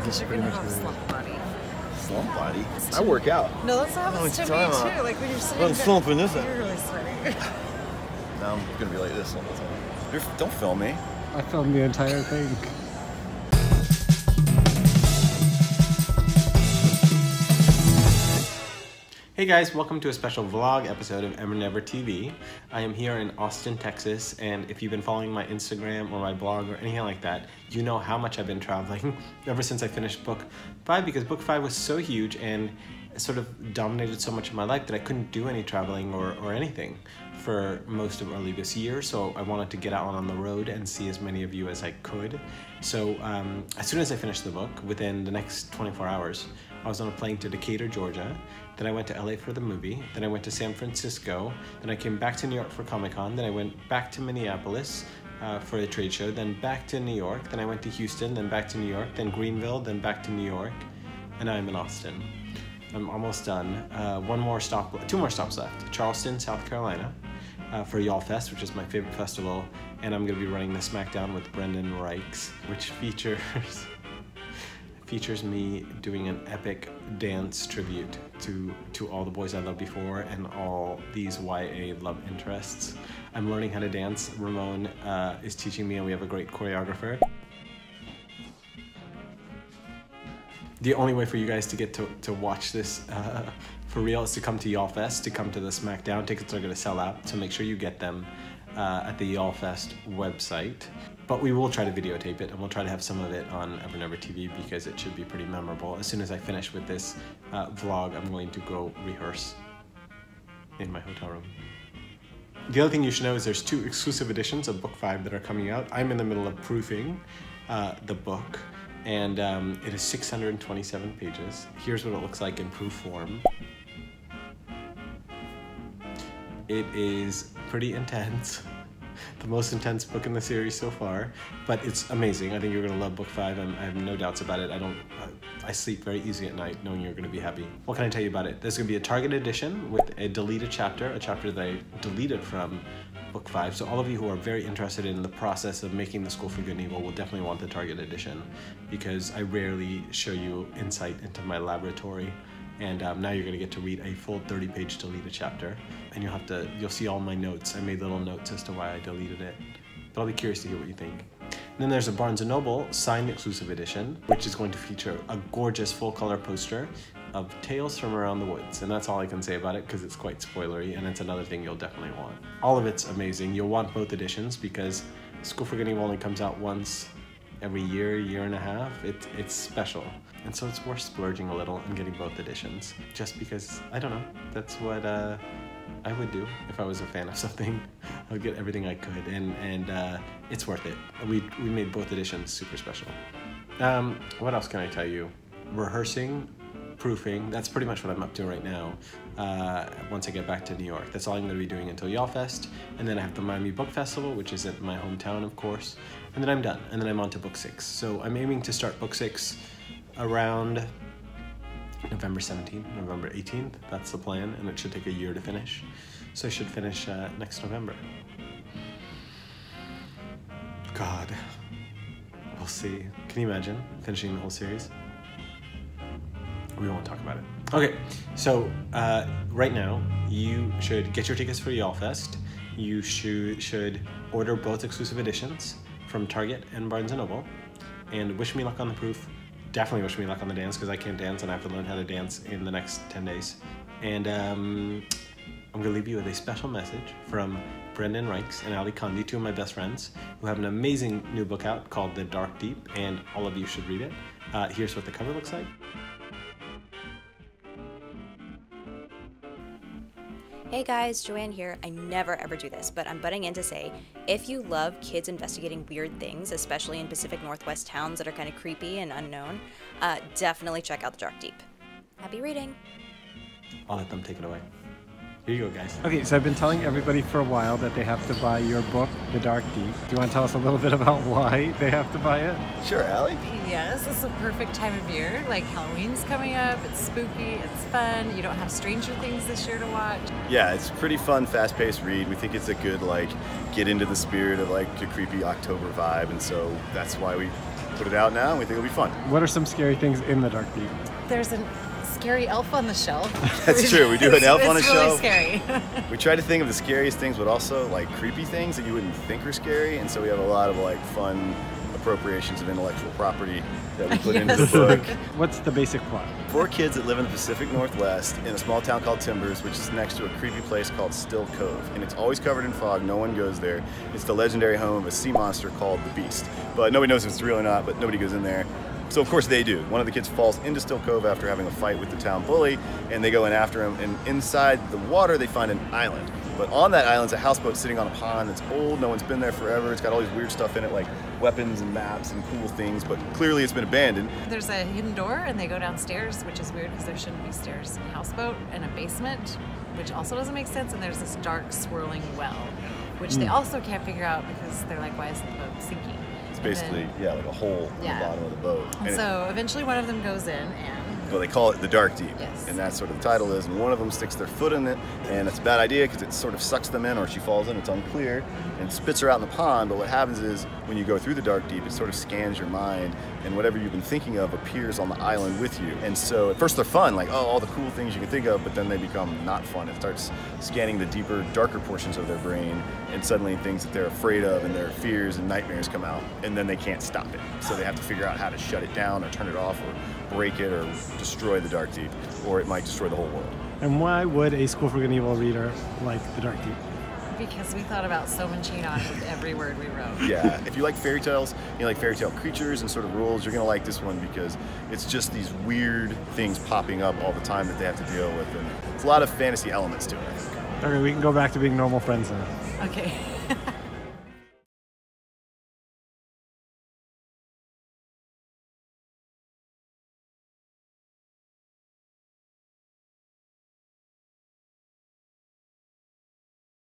Because you're gonna have a slump body. Slump body? I work out. No, that's what happens to me too. Like when you're sitting I'm slumping this you're really sweaty. Now I'm gonna be like this all the time. Don't film me. I filmed the entire thing. Hey guys, welcome to a special vlog episode of EverNever TV. I am here in Austin, Texas, and if you've been following my Instagram or my blog or anything like that, you know how much I've been traveling ever since I finished book 5, because book 5 was so huge and sort of dominated so much of my life that I couldn't do any traveling or anything for most of early this year. So I wanted to get out on the road and see as many of you as I could. So as soon as I finished the book, within the next 24 hours, I was on a plane to Decatur, Georgia. Then I went to LA for the movie. Then I went to San Francisco. Then I came back to New York for Comic-Con. Then I went back to Minneapolis for a trade show. Then back to New York. Then I went to Houston. Then back to New York. Then Greenville. Then back to New York. And now I'm in Austin. I'm almost done. Two more stops left. Charleston, South Carolina for Y'all Fest, which is my favorite festival. And I'm going to be running the SmackDown with Brendan Reichs, which features me doing an epic dance tribute to all the boys I loved before and all these YA love interests. I'm learning how to dance. Ramon is teaching me, and we have a great choreographer. The only way for you guys to get to watch this for real is to come to Y'all Fest, to come to the SmackDown. Tickets are going to sell out, so make sure you get them at the Y'all Fest website. But we will try to videotape it, and we'll try to have some of it on EverNever TV because it should be pretty memorable. As soon as I finish with this vlog, I'm going to go rehearse in my hotel room. The other thing you should know is there's 2 exclusive editions of book 5 that are coming out. I'm in the middle of proofing the book, and it is 627 pages. Here's what it looks like in proof form. It is pretty intense. The most intense book in the series so far, but it's amazing. I think you're gonna love book 5. I have no doubts about it. I sleep very easy at night knowing you're gonna be happy. What can I tell you about it? There's gonna be a Target edition with a deleted chapter, a chapter that I deleted from book 5. So all of you who are very interested in the process of making the School for Good and Evil will definitely want the Target edition, because I rarely show you insight into my laboratory. And now you're gonna get to read a full 30-page deleted chapter, and you'll see all my notes. I made little notes as to why I deleted it, but I'll be curious to hear what you think. And then there's a Barnes & Noble signed exclusive edition, which is going to feature a gorgeous full-color poster of Tales from Around the Woods, and that's all I can say about it because it's quite spoilery, and it's another thing you'll definitely want. All of it's amazing. You'll want both editions because School for Good and Evil only comes out once every year and a half. It's special, and so it's worth splurging a little and getting both editions, just because, I don't know, that's what I would do if I was a fan of something. I would get everything I could, and it's worth it. We made both editions super special. What else can I tell you? Rehearsing, proofing, that's pretty much what I'm up to right now. Once I get back to New York, that's all I'm going to be doing until Y'all Fest, and then I have the Miami Book Festival, which is at my hometown, of course, and then I'm done, and then I'm on to book 6. So I'm aiming to start book 6 around November 17th, November 18th. That's the plan, and it should take a year to finish. So I should finish next November. God, we'll see. Can you imagine finishing the whole series? We won't talk about it. Okay, so right now, you should get your tickets for Y'all Fest. You should order both exclusive editions from Target and Barnes & Noble. And wish me luck on the proof. Definitely wish me luck on the dance, because I can't dance and I have to learn how to dance in the next 10 days. And I'm gonna leave you with a special message from Brendan Reichs and Condie, 2 of my best friends, who have an amazing new book out called The DARKDEEP, and all of you should read it. Here's what the cover looks like. Hey guys, Joanne here. I never ever do this, but I'm butting in to say, if you love kids investigating weird things, especially in Pacific Northwest towns that are kind of creepy and unknown, definitely check out The DARKDEEP. Happy reading. I'll let them take it away. Here you go, guys. Okay, so I've been telling everybody for a while that they have to buy your book, The DARKDEEP. Do you want to tell us a little bit about why they have to buy it? Sure, Allie. Yes, it's a perfect time of year. Like Halloween's coming up, it's spooky, it's fun. You don't have Stranger Things this year to watch. Yeah, it's a pretty fun, fast-paced read. We think it's a good, get into the spirit of a creepy October vibe, and so that's why we put it out now, and we think it'll be fun. What are some scary things in the Dark Deep? There's a scary elf on the shelf. That's true. We do an elf on the shelf. It's really scary. We try to think of the scariest things, but also like creepy things that you wouldn't think are scary. And so we have a lot of like fun appropriations of intellectual property that we put into the book. What's the basic plot? 4 kids that live in the Pacific Northwest in a small town called Timbers, which is next to a creepy place called Still Cove. And it's always covered in fog, no one goes there. It's the legendary home of a sea monster called the Beast. But nobody knows if it's real or not, but nobody goes in there. So of course they do. One of the kids falls into Still Cove after having a fight with the town bully, and they go in after him, and inside the water they find an island. But on that island's a houseboat sitting on a pond that's old, no one's been there forever. It's got all these weird stuff in it, like weapons and maps and cool things, but clearly it's been abandoned. There's a hidden door, and they go downstairs, which is weird because there shouldn't be stairs in a houseboat, and a basement, which also doesn't make sense, and there's this dark swirling well, which they also can't figure out because they're like, why isn't the boat sinking? It's basically, like a hole in the bottom of the boat. And so eventually one of them goes in and... Well, they call it the Dark Deep, yes. And that's sort of the title is, and one of them sticks their foot in it, and it's a bad idea because it sort of sucks them in, or she falls in, it's unclear, and spits her out in the pond. But what happens is, when you go through the Dark Deep, it sort of scans your mind, and whatever you've been thinking of appears on the island with you. And so at first they're fun, like, oh, all the cool things you can think of, but then they become not fun. It starts scanning the deeper, darker portions of their brain, and suddenly things that they're afraid of and their fears and nightmares come out, and then they can't stop it. So they have to figure out how to shut it down or turn it off or break it or destroy the Dark Deep, or it might destroy the whole world. And why would a School for Good and Evil reader like the Dark Deep? Because we thought about Soman with every word we wrote. Yeah, if you like fairy tales, you like fairy tale creatures and sort of rules, you're gonna like this one because it's just these weird things popping up all the time that they have to deal with, and it's a lot of fantasy elements to it, I think. Okay, we can go back to being normal friends now. Okay.